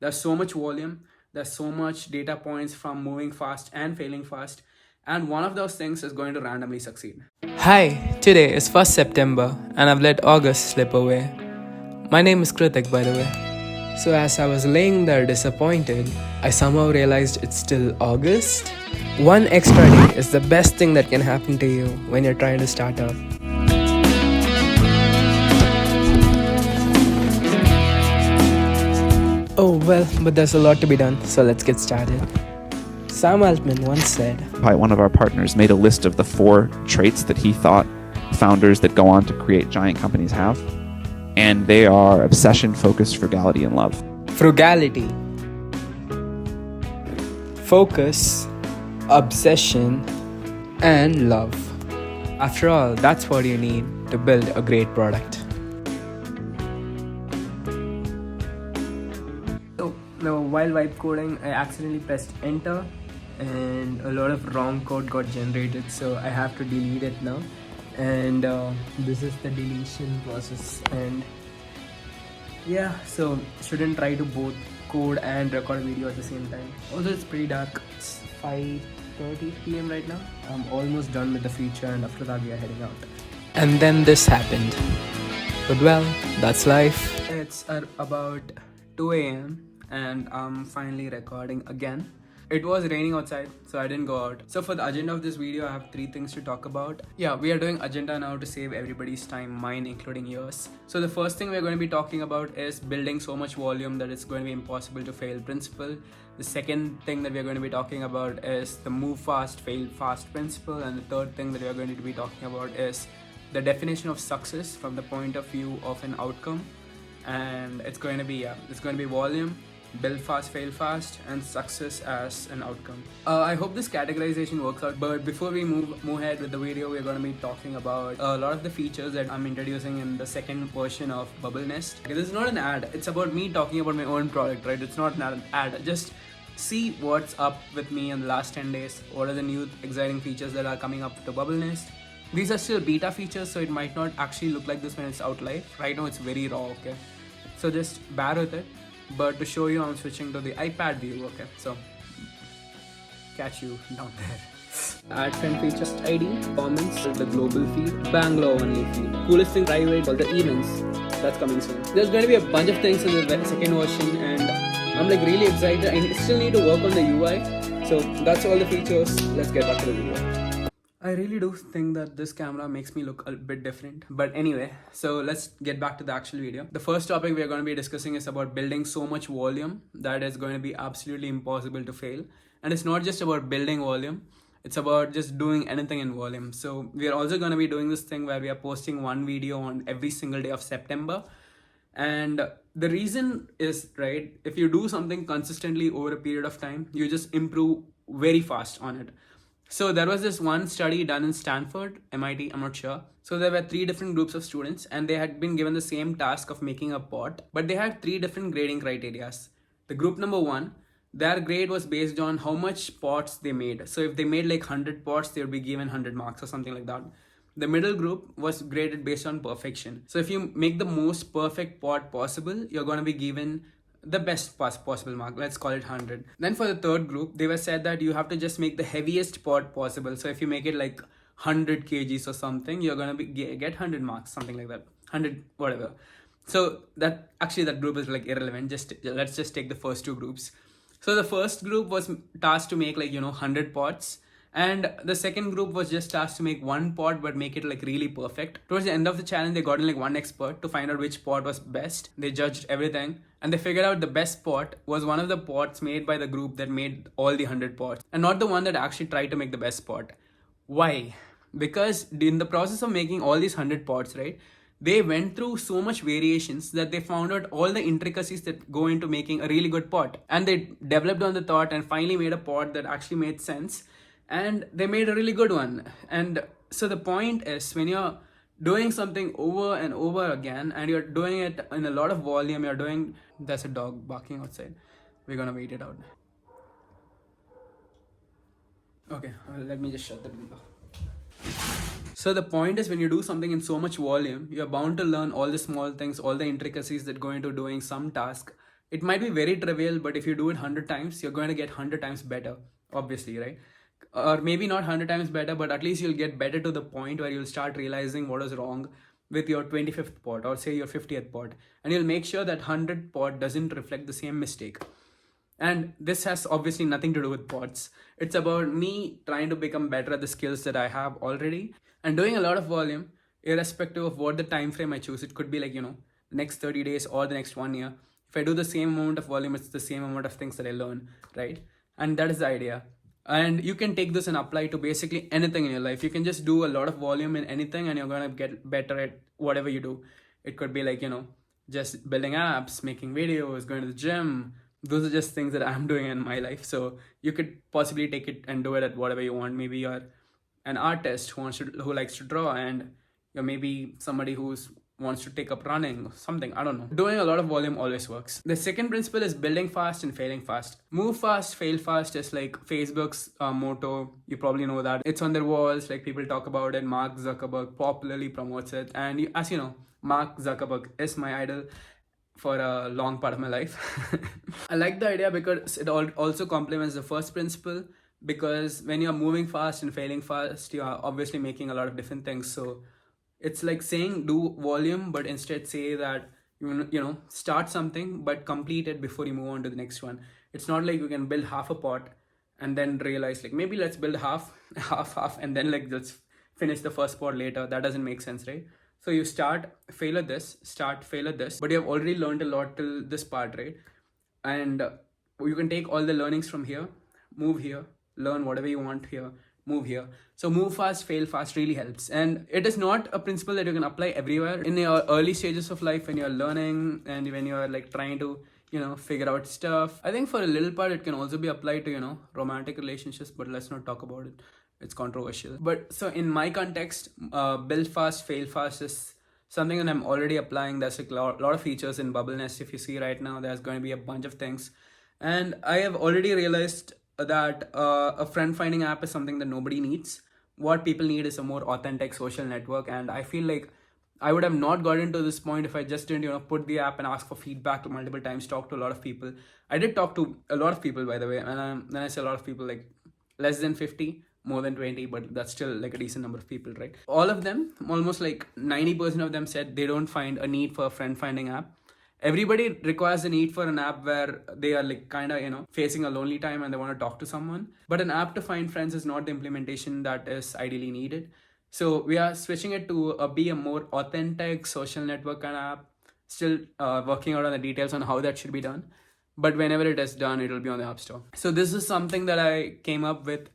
There's so much volume, there's so much data points from moving fast and failing fast, and one of those things is going to randomly succeed. Hi, today is 1st September and I've let August slip away. My name is Kritik, by the way. So, as I was laying there disappointed, I somehow realized it's still August. One extra day is the best thing that can happen to you when you're trying to start up. Oh well, but there's a lot to be done, so let's get started. Sam Altman once said, One of our partners made a list of the 4 traits that he thought founders that go on to create giant companies have. And they are obsession, focus, frugality, and love. frugality, focus, obsession, and love. After all, that's what you need to build a great product. So, now while vibe coding, I accidentally pressed enter and a lot of wrong code got generated, so I have to delete it now. And this is the deletion process. And yeah, so shouldn't try to both code and record video at the same time. Also, it's pretty dark. It's 5:30 p.m. right now. I'm almost done with the feature, and after that we are heading out. And then this happened. But well, that's life. It's about 2 a.m. and I'm finally recording again. It was raining outside, so I didn't go out. So for the agenda of this video, I have 3 things to talk about. Yeah, we are doing agenda now to save everybody's time, mine including yours. So the first thing we're going to be talking about is building so much volume that it's going to be impossible to fail principle. The second thing that we're going to be talking about is the move fast, fail fast principle. And the third thing that we're going to be talking about is the definition of success from the point of view of an outcome. And it's going to be volume, build fast, fail fast, and success as an outcome. I hope this categorization works out, but before we move ahead with the video, we're going to be talking about a lot of the features that I'm introducing in the second version of Bubble Nest. Okay, this is not an ad, it's about me talking about my own product, right? It's not an ad. Just see what's up with me in the last 10 days. What are the new exciting features that are coming up to Bubble Nest? These are still beta features, so it might not actually look like this when it's out live. Right now it's very raw, okay? So just bear with it. But to show you, I'm switching to the iPad view, okay? So, catch you down there. Add friend feature, ID, comments, the global feed, Bangalore only feed. Coolest thing, private, all the events. That's coming soon. There's going to be a bunch of things in the second version, and I'm like really excited. I still need to work on the UI. So, that's all the features. Let's get back to the video. I really do think that this camera makes me look a bit different. But anyway, so let's get back to the actual video. The first topic we're going to be discussing is about building so much volume that is going to be absolutely impossible to fail. And it's not just about building volume. It's about just doing anything in volume. So we are also going to be doing this thing where we are posting one video on every single day of September. And the reason is, right, if you do something consistently over a period of time, you just improve very fast on it. So there was this one study done in Stanford, MIT, I'm not sure. So there were 3 different groups of students and they had been given the same task of making a pot, but they had 3 different grading criteria. The group number 1, their grade was based on how much pots they made. So if they made like 100 pots, they would be given 100 marks or something like that. The middle group was graded based on perfection. So if you make the most perfect pot possible, you're going to be given the best possible mark. Let's call it 100. Then for the third group, they were said that you have to just make the heaviest pot possible. So if you make it like 100 kgs or something, you're going to get 100 marks, something like that, 100 whatever. So that group is like irrelevant. Let's just take the first 2 groups. So the first group was tasked to make 100 pots. And the second group was just tasked to make 1 pot but make it like really perfect. Towards the end of the challenge, they got in like 1 expert to find out which pot was best. They judged everything and they figured out the best pot was one of the pots made by the group that made all the 100 pots and not the one that actually tried to make the best pot. Why? Because in the process of making all these 100 pots, right, they went through so much variations that they found out all the intricacies that go into making a really good pot. And they developed on the thought and finally made a pot that actually made sense. And they made a really good one. And so the point is, when you're doing something over and over again and you're doing it in a lot of volume, there's a dog barking outside. We're gonna wait it out. Okay, let me just shut the window. So the point is, when you do something in so much volume, you're bound to learn all the small things, all the intricacies that go into doing some task It might be very trivial, but if you do it 100 times, you're going to get 100 times better, obviously, right? Or maybe not 100 times better, but at least you'll get better to the point where you'll start realizing what is wrong with your 25th pot, or say your 50th pot, and you'll make sure that 100th pot doesn't reflect the same mistake. And this has obviously nothing to do with pods. It's about me trying to become better at the skills that I have already and doing a lot of volume, irrespective of what the time frame I choose. It could be like, the next 30 days or the next 1 year. If I do the same amount of volume, it's the same amount of things that I learn, right? And that is the idea. And you can take this and apply to basically anything in your life. You can just do a lot of volume in anything and you're going to get better at whatever you do. It could be like, just building apps, making videos, going to the gym. Those are just things that I'm doing in my life. So you could possibly take it and do it at whatever you want. Maybe you're an artist who likes to draw, and you're maybe somebody who's wants to take up running or something. I don't know. Doing a lot of volume always works. The second principle is building fast and failing fast. Move fast, fail fast is like Facebook's motto. You probably know that. It's on their walls. Like, people talk about it. Mark Zuckerberg popularly promotes it. And as you know, Mark Zuckerberg is my idol for a long part of my life. I like the idea because it also complements the first principle, because when you're moving fast and failing fast, you are obviously making a lot of different things. So it's like saying do volume, but instead say that start something but complete it before you move on to the next one. It's not like you can build half a pot and then realize like maybe let's build half and then like let's finish the first pot later. That doesn't make sense, right? So you start, fail at this, but you have already learned a lot till this part, right? And you can take all the learnings from here, move here, learn whatever you want here, move here. So move fast, fail fast really helps. And it is not a principle that you can apply everywhere. In your early stages of life, when you're learning and when you're like trying to, figure out stuff, I think for a little part it can also be applied to, romantic relationships, but let's not talk about it. It's controversial. But so in my context, build fast, fail fast is something that I'm already applying. There's a lot of features in Bubble Nest. If you see right now, there's going to be a bunch of things. And I have already realized that a friend finding app is something that nobody needs. What people need is a more authentic social network. And I feel like I would have not gotten to this point if I just didn't, put the app and ask for feedback multiple times, talk to a lot of people. I did talk to a lot of people, by the way. And then I say a lot of people, like less than 50, more than 20, but that's still like a decent number of people, right? All of them, almost like 90% of them said they don't find a need for a friend finding app. Everybody requires a need for an app where they are like kind of, facing a lonely time and they want to talk to someone. But an app to find friends is not the implementation that is ideally needed. So we are switching it to be a more authentic social network kind of app. Still working out on the details on how that should be done. But whenever it is done, it will be on the App Store. So this is something that I came up with,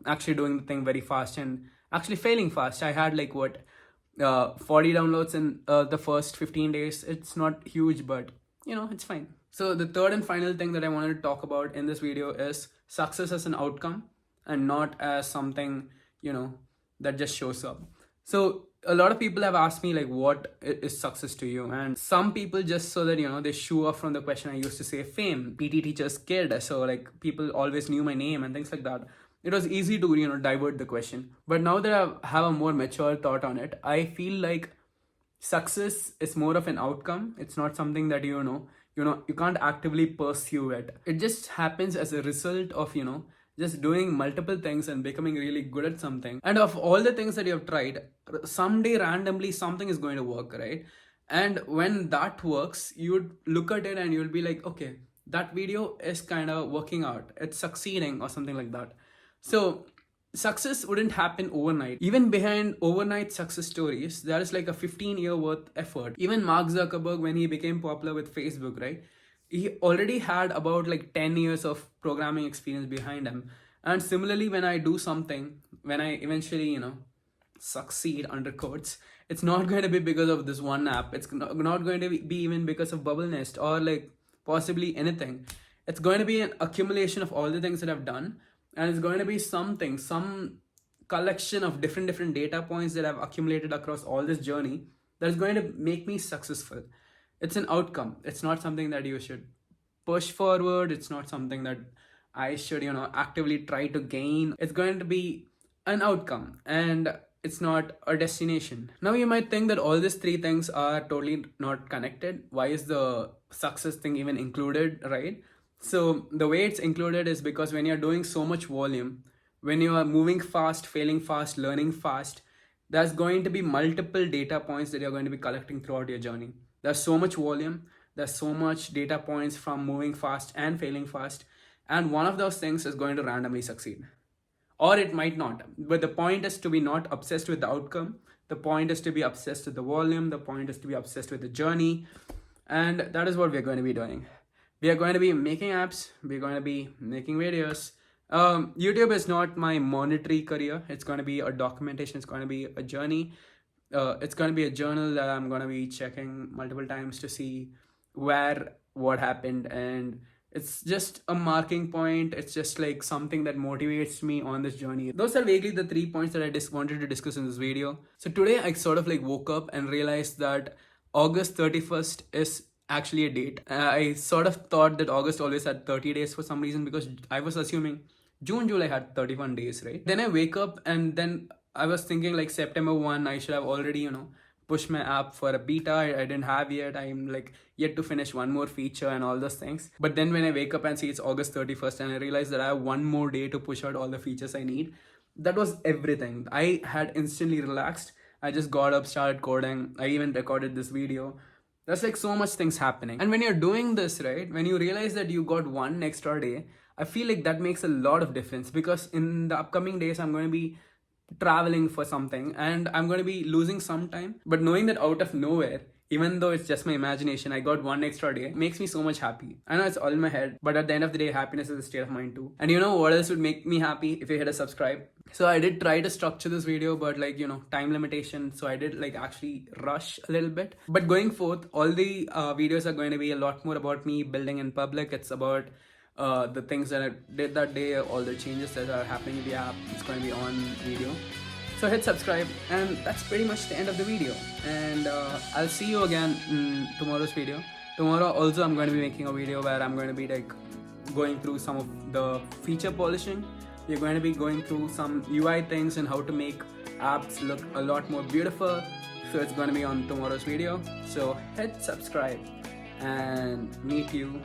actually doing the thing very fast and actually failing fast. I had like 40 downloads in the first 15 days. It's not huge, but it's fine. So the third and final thing that I wanted to talk about in this video is success as an outcome and not as something, that just shows up. So a lot of people have asked me like, what is success to you? And some people just so that, they shoo off from the question I used to say fame, PT teacher's kid. So like people always knew my name and things like that. It was easy to, divert the question. But now that I have a more mature thought on it, I feel like success is more of an outcome. It's not something that, you can't actively pursue it. It just happens as a result of, just doing multiple things and becoming really good at something. And of all the things that you have tried, someday randomly something is going to work, right? And when that works, you would look at it and you'll be like, okay, that video is kind of working out. It's succeeding or something like that. So success wouldn't happen overnight. Even behind overnight success stories, there is like a 15-year worth effort. Even Mark Zuckerberg, when he became popular with Facebook, right? He already had about like 10 years of programming experience behind him. And similarly, when I do something, when I eventually, succeed under quotes, it's not going to be because of this one app. It's not going to be even because of Bubble Nest or like possibly anything. It's going to be an accumulation of all the things that I've done. And it's going to be some collection of different data points that I've accumulated across all this journey that is going to make me successful. It's an outcome. It's not something that you should push forward. It's not something that I should, actively try to gain. It's going to be an outcome. And it's not a destination. Now you might think that all these three things are totally not connected. Why is the success thing even included, right? So the way it's included is because when you're doing so much volume, when you are moving fast, failing fast, learning fast, there's going to be multiple data points that you're going to be collecting throughout your journey. There's so much volume, there's so much data points from moving fast and failing fast, and one of those things is going to randomly succeed. Or it might not. But the point is to be not obsessed with the outcome. The point is to be obsessed with the volume. The point is to be obsessed with the journey. And that is what we're going to be doing. We are going to be making apps. We're going to be making videos. YouTube is not my monetary career. It's going to be a documentation. It's going to be a journey. It's going to be a journal that I'm going to be checking multiple times to see what happened, and it's just a marking point. It's just like something that motivates me on this journey. Those are vaguely the 3 points that I just wanted to discuss in this video. So today I sort of like woke up and realized that August 31st is actually a date. I sort of thought that August always had 30 days for some reason, because I was assuming June, July had 31 days, right? Then I wake up and then I was thinking like September 1, I should have already, push my app for a beta. I didn't have yet. I'm like yet to finish one more feature and all those things. But then when I wake up and see it's August 31st and I realize that I have one more day to push out all the features I need, that was everything. I had instantly relaxed. I just got up, started coding. I even recorded this video. There's like so much things happening. And when you're doing this, right, when you realize that you got one extra day, I feel like that makes a lot of difference, because in the upcoming days, I'm going to be traveling for something and I'm going to be losing some time. But knowing that out of nowhere, even though it's just my imagination, I got one extra day, makes me so much happy. I know it's all in my head, but at the end of the day, happiness is a state of mind too. And you know what else would make me happy? If you hit a subscribe. So I did try to structure this video, but like, time limitation. So I did like actually rush a little bit. But going forth, all the videos are going to be a lot more about me building in public. It's about the things that I did that day, all the changes that are happening in the app. It's going to be on video. So hit subscribe, and that's pretty much the end of the video. And I'll see you again in tomorrow's video. Tomorrow also I'm going to be making a video where I'm going to be like going through some of the feature polishing. We're going to be going through some UI things and how to make apps look a lot more beautiful. So it's going to be on tomorrow's video. So hit subscribe and meet you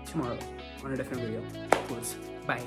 tomorrow on a different video. Of course. Bye.